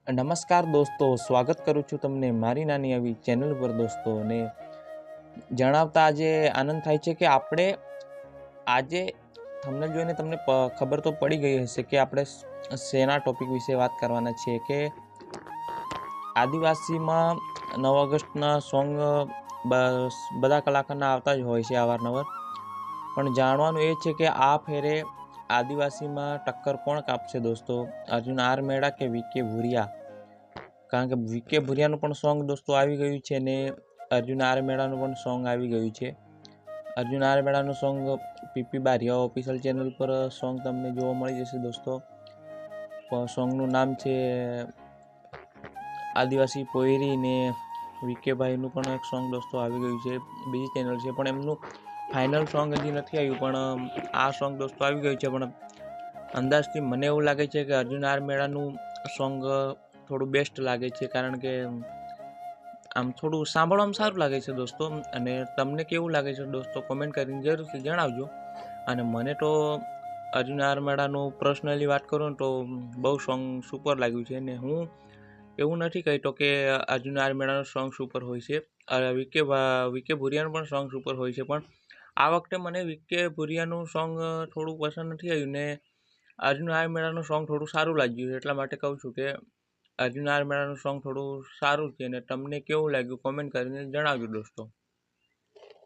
નમસ્કાર દોસ્તો, સ્વાગત કરું છું તમને મારી નાની આવી ચેનલ પર દોસ્તો. અને જણાવતા આજે આનંદ થાય છે કે આપણે આજે થંબનેલ જોઈને તમને ખબર તો પડી ગઈ હશે કે આપણે શેના ટોપિક વિશે વાત કરવાના છીએ. કે આદિવાસીમાં 9 ઓગસ્ટના સોંગ બધા કલાકારના આવતા જ હોય છે અવારનવાર, પણ જાણવાનું એ છે કે આ ફેરે આદિવાસીમાં ટક્કર કોણ કાપશે દોસ્તો, અર્જુન આર મેડા કે વીકે ભુરિયા? કારણ કે વીકે ભુરિયાનું પણ સોંગ દોસ્તો આવી ગયું છે અને અર્જુન આર મેડાનું પણ સોંગ આવી ગયું છે. અર્જુન આર મેડાનું song PP Baria official channel પર સોંગ તમને જોવા મળી જશે દોસ્તો. સોંગનું નામ છે આદિવાસી પોયરી ને વીકે ભાઈનું પણ એક સોંગ દોસ્તો આવી ગયું છે, બીજી ચેનલ છે પણ એમનું ફાઇનલ સોંગ હજી નથી આવ્યું, પણ આ સોંગ દોસ્તો આવી ગયું છે. પણ અંદાજથી મને એવું લાગે છે કે અર્જુન આર મેડાનું સોંગ થોડું બેસ્ટ લાગે છે, કારણ કે આમ થોડું સાંભળવામાં સારું લાગે છે દોસ્તો. અને તમને કેવું લાગે છે દોસ્તો, કોમેન્ટ કરીને જરૂરથી જણાવજો. અને મને તો અર્જુન આર મેડાનું પર્સનલી વાત કરું ને તો બહુ સોંગ સુપર લાગ્યું છે. અને હું એવું નથી કહેતો કે અર્જુન આર મેડાનું સોંગ સુપર હોય છે, વીકે ભુરિયાનું પણ સોંગ સુપર હોય છે, પણ આ વખતે મને વીકે ભુરિયાનું સોંગ થોડું પસંદ નથી આવ્યું ને અર્જુન આર મેડાનું સોંગ થોડું સારું લાગ્યું છે. એટલા માટે કહું છું કે અર્જુન આર મેડાનું સોંગ થોડું સારું છે. અને તમને કેવું લાગ્યું કોમેન્ટ કરીને જણાવજો દોસ્તો.